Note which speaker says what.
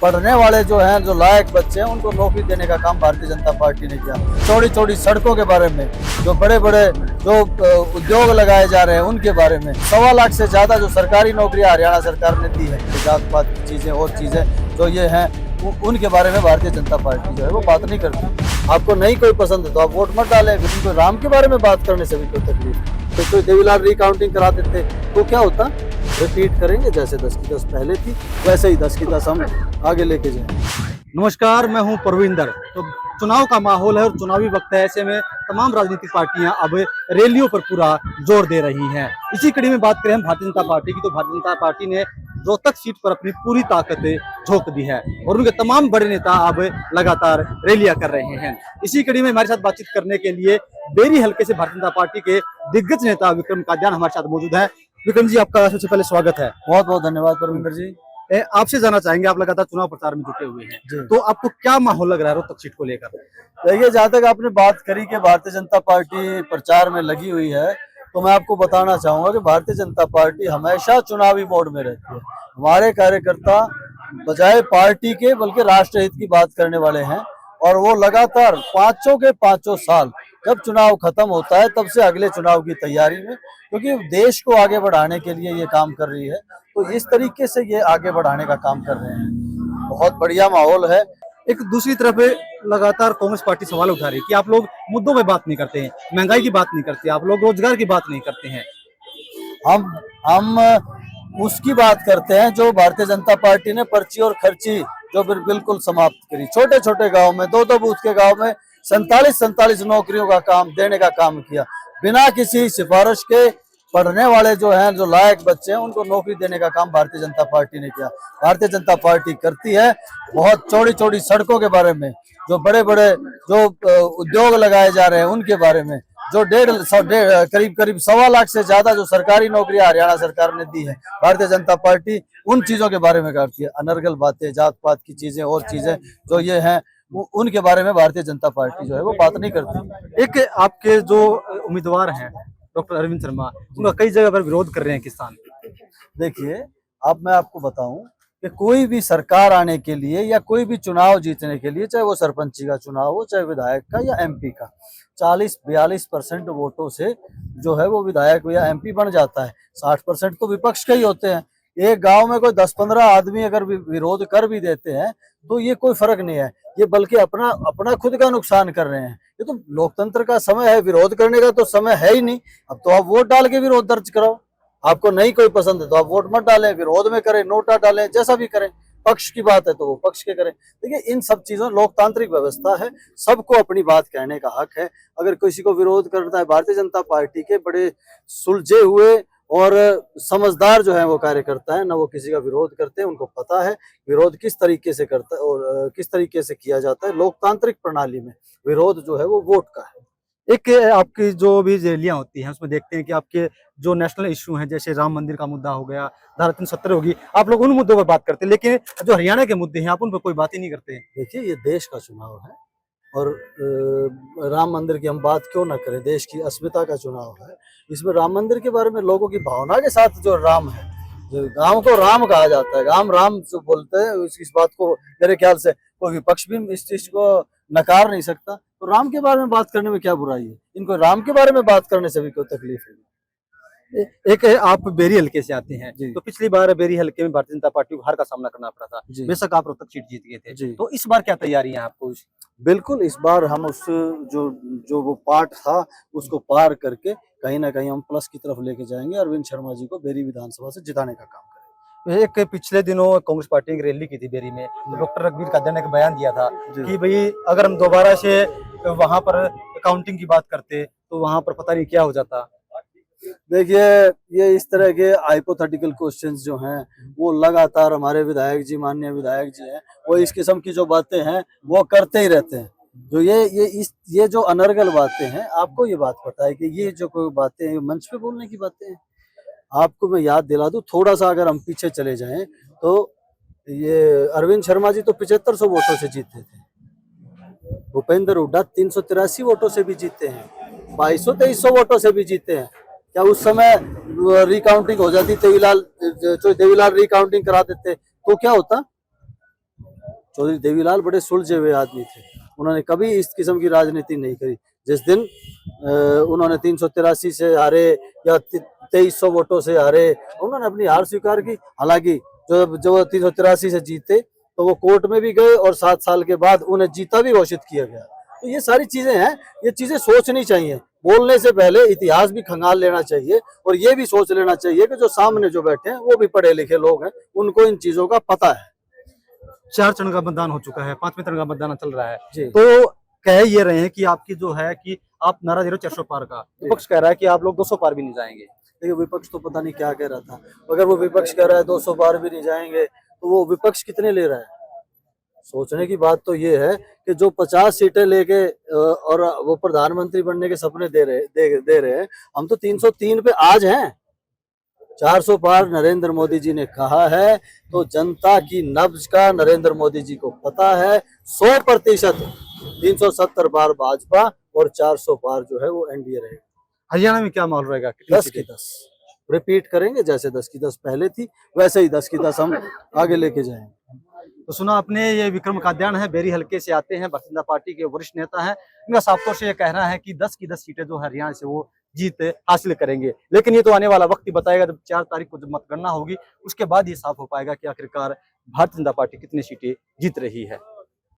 Speaker 1: पढ़ने वाले जो हैं, जो लायक बच्चे हैं, उनको नौकरी देने का काम भारतीय जनता पार्टी ने किया। चौड़ी चौड़ी सड़कों के बारे में, जो बड़े बड़े जो उद्योग लगाए जा रहे हैं उनके बारे में, 1.25 लाख से ज्यादा जो सरकारी नौकरियां हरियाणा सरकार ने दी है, जात पात की चीजें और चीजें जो ये हैं उनके बारे में भारतीय जनता पार्टी जो है वो बात नहीं करती। आपको नहीं कोई पसंद है तो आप वोट मत डालें, लेकिन कोई राम के बारे में बात करने से भी कोई तकलीफ नहीं। तो कोई देवीलाल रिकाउंटिंग करा देते तो क्या होता? रिपीट करेंगे, जैसे 10 की 10 पहले थी वैसे ही 10 की 10 हम आगे लेके जाएंगे।
Speaker 2: नमस्कार, मैं हूं परविंदर। तो चुनाव का माहौल है और चुनावी वक्त है, ऐसे में तमाम राजनीतिक पार्टियां अब रैलियों पर पूरा जोर दे रही हैं। इसी कड़ी में बात करें हम भारतीय जनता पार्टी की, तो भारतीय जनता पार्टी ने रोहतक सीट पर अपनी पूरी ताकत झोंक दी है और उनके तमाम बड़े नेता अब लगातार रैलियां कर रहे हैं। इसी कड़ी में हमारे साथ बातचीत करने के लिए बेरी हल्के से भारतीय जनता पार्टी के दिग्गज नेता विक्रम कादियान हमारे साथ मौजूद है। विक्रम जी, आपका सबसे पहले स्वागत है।
Speaker 1: बहुत बहुत धन्यवाद परविंदर जी।
Speaker 2: आपसे जानना चाहेंगे, आप लगातार चुनाव प्रचार में जुटे हुए हैं, तो आपको क्या माहौल लग रहा है रोहतक सीट को लेकर?
Speaker 1: देखिए, जहाँ तक आपने बात करी कि भारतीय जनता पार्टी प्रचार में लगी हुई है, तो मैं आपको बताना चाहूंगा कि भारतीय जनता पार्टी हमेशा चुनावी मोड में रहती है। हमारे कार्यकर्ता बजाय पार्टी के बल्कि राष्ट्र हित की बात करने वाले हैं और वो लगातार पांचों के पांचों साल जब चुनाव खत्म होता है तब से अगले चुनाव की तैयारी में, क्योंकि देश को आगे बढ़ाने के लिए ये काम कर रही है, तो इस तरीके से ये आगे बढ़ाने का काम कर रहे हैं। बहुत बढ़िया माहौल है।
Speaker 2: एक दूसरी तरफ लगातार कांग्रेस पार्टी सवाल उठा रही है कि आप लोग मुद्दों पे बात नहीं करते हैं, महंगाई की बात नहीं करते, आप लोग रोजगार की बात नहीं करते हैं।
Speaker 1: हम उसकी बात करते हैं जो भारतीय जनता पार्टी ने पर्ची और खर्ची जो बिल्कुल समाप्त करी। छोटे छोटे गांव में 2-2 बूथ के गांव में 47 नौकरियों का काम देने का काम किया, बिना किसी सिफारिश के। पढ़ने वाले जो हैं, जो लायक बच्चे हैं, उनको नौकरी देने का काम भारतीय जनता पार्टी ने किया। भारतीय जनता पार्टी करती है बहुत चौड़ी चौड़ी सड़कों के बारे में, जो बड़े बड़े जो उद्योग लगाए जा रहे हैं उनके बारे में, जो करीब 1.25 लाख से ज्यादा जो सरकारी नौकरियां हरियाणा सरकार ने दी है, भारतीय जनता पार्टी उन चीजों के बारे में करती है। अनर्गल बातें, जात पात की चीजें और चीजें जो ये हैं उनके बारे में भारतीय जनता पार्टी जो है वो बात नहीं करती।
Speaker 2: एक आपके जो उम्मीदवार हैं डॉक्टर अरविंद शर्मा, उनका कई जगह पर विरोध कर रहे हैं किसान।
Speaker 1: देखिए, अब मैं आपको बताऊं कि कोई भी सरकार आने के लिए या कोई भी चुनाव जीतने के लिए, चाहे वो सरपंची का चुनाव हो, चाहे विधायक का या एमपी का, 40-42% वोटों से जो है वो विधायक या एमपी बन जाता है। 60% तो विपक्ष के ही होते हैं। एक गांव में कोई 10-15 आदमी अगर विरोध कर भी देते हैं तो ये कोई फर्क नहीं है, ये बल्कि अपना खुद का नुकसान कर रहे हैं। ये तो लोकतंत्र का समय है, विरोध करने का तो समय है ही नहीं। अब तो आप वोट डाल के विरोध दर्ज कराओ। आपको नहीं कोई पसंद है तो आप वोट मत डालें, विरोध में करें, नोटा डालें, जैसा भी करें। पक्ष की बात है तो वो पक्ष के करें। देखिए, इन सब चीजों, लोकतांत्रिक व्यवस्था है, सबको अपनी बात कहने का हक है। अगर किसी को विरोध करता है, भारतीय जनता पार्टी के बड़े सुलझे हुए और समझदार जो है वो कार्यकर्ता है ना, वो किसी का विरोध करते हैं। उनको पता है विरोध किस तरीके से करता है और किस तरीके से किया जाता है। लोकतांत्रिक प्रणाली में विरोध जो है वो वोट का है।
Speaker 2: एक आपकी जो भी रैलियां होती हैं उसमें देखते हैं कि आपके जो नेशनल इश्यू हैं, जैसे राम मंदिर का मुद्दा हो गया, धारा 370 होगी, आप लोग उन मुद्दों पर बात करते हैं, लेकिन जो हरियाणा के मुद्दे हैं आप उन पर कोई बात ही नहीं करते।
Speaker 1: देखिए, ये देश का चुनाव है और राम मंदिर की हम बात क्यों ना करें, देश की अस्मिता का चुनाव है। इसमें राम मंदिर के बारे में लोगों की भावना के साथ जो राम है, जो गांव को राम कहा जाता है, राम जो बोलते हैं, इस बात को मेरे ख्याल से कोई विपक्ष भी इस चीज को नकार नहीं सकता। तो राम के बारे में बात करने में क्या बुराई है? इनको राम के बारे में बात करने से भी कोई तकलीफ है?
Speaker 2: एक आप बेरी हल्के से आते हैं, तो पिछली बार बेरी हल्के में भारतीय जनता पार्टी को हार का सामना करना पड़ा था, बेशक आप रोहतक सीट जीत गए थे, तो इस बार क्या तैयारी है आपको?
Speaker 1: बिल्कुल, इस बार हम उस जो वो पार्ट था उसको पार करके कहीं ना कहीं हम प्लस की तरफ लेके जाएंगे। अरविंद शर्मा जी को बेरी विधानसभा से जिताने का काम करेंगे।
Speaker 2: एक पिछले दिनों कांग्रेस पार्टी ने रैली की थी बेरी में, तो डॉक्टर रघुवीर कादियान ने एक बयान दिया था कि भाई अगर हम दोबारा से वहां पर काउंटिंग की बात करते तो वहां पर पता नहीं क्या हो जाता।
Speaker 1: देखिए, ये इस तरह के हाइपोथेटिकल क्वेश्चंस जो हैं वो लगातार हमारे विधायक जी, माननीय विधायक जी हैं, वो इस किस्म की जो बातें हैं वो करते ही रहते हैं। जो ये जो अनर्गल बातें हैं, आपको ये बात पता है कि ये जो कोई बातें हैं मंच पे बोलने की बातें हैं। आपको मैं याद दिला दूं, थोड़ा सा अगर हम पीछे चले जाएं तो ये अरविंद शर्मा जी तो 7500 वोटों से जीते थे, भूपेंद्र हुड्डा 383 वोटों से भी जीते हैं, 2200-2300 वोटों से भी जीते हैं। क्या उस समय रिकाउंटिंग हो जाती, देवीलाल रिकाउंटिंग करा देते तो क्या होता? चौधरी देवीलाल बड़े सुलझे हुए आदमी थे, उन्होंने कभी इस किस्म की राजनीति नहीं करी। जिस दिन उन्होंने 383 से हारे या 2300 वोटों से हारे, उन्होंने अपनी हार स्वीकार की। हालांकि जो 383 से जीते तो वो कोर्ट में भी गए और 7 साल के बाद उन्हें जीता भी घोषित किया गया। तो ये सारी चीजें हैं, ये चीजें सोचनी चाहिए, बोलने से पहले इतिहास भी खंगाल लेना चाहिए और ये भी सोच लेना चाहिए कि जो सामने जो बैठे हैं वो भी पढ़े लिखे लोग हैं, उनको इन चीजों का पता है।
Speaker 2: 4 चरण का मतदान हो चुका है, 5वें चरण का मतदान चल रहा है।
Speaker 1: जी।
Speaker 2: तो कह ये रहे हैं कि आपकी जो है कि आप नारा दे रहे हो 400 पार का, विपक्ष कह रहा है कि आप लोग 200 पार भी नहीं जाएंगे।
Speaker 1: देखिए विपक्ष तो पता नहीं क्या कह रहा था, अगर वो विपक्ष कह रहा है 200 पार भी नहीं जाएंगे तो वो विपक्ष कितने ले रहा है। सोचने की बात तो ये है कि जो 50 सीटें लेके और वो प्रधानमंत्री बनने के सपने दे रहे हैं, हम तो 303 पे आज हैं। 400 पार नरेंद्र मोदी जी ने कहा है, तो जनता की नब्ज का नरेंद्र मोदी जी को पता है। 100% 370 पार भाजपा और 400 पार जो है वो एनडीए रहेगा।
Speaker 2: हरियाणा में क्या माहौल रहेगा?
Speaker 1: 10 की 10 रिपीट करेंगे, जैसे 10 की 10 पहले थी वैसे ही 10 की 10 हम आगे लेके जाएंगे।
Speaker 2: तो सुना आपने, ये विक्रम कादियान है, बेरी हल्के से आते हैं, भारतीय जनता पार्टी के वरिष्ठ नेता हैं। इनका साफ तौर से ये कहना है कि 10 की 10 सीटें जो हरियाणा से वो जीत हासिल करेंगे। लेकिन ये तो आने वाला वक्त ही बताएगा, जब 4 तारीख को जब मतगणना होगी उसके बाद ये साफ हो पाएगा कि आखिरकार भारतीय जनता पार्टी कितनी सीटें जीत रही है।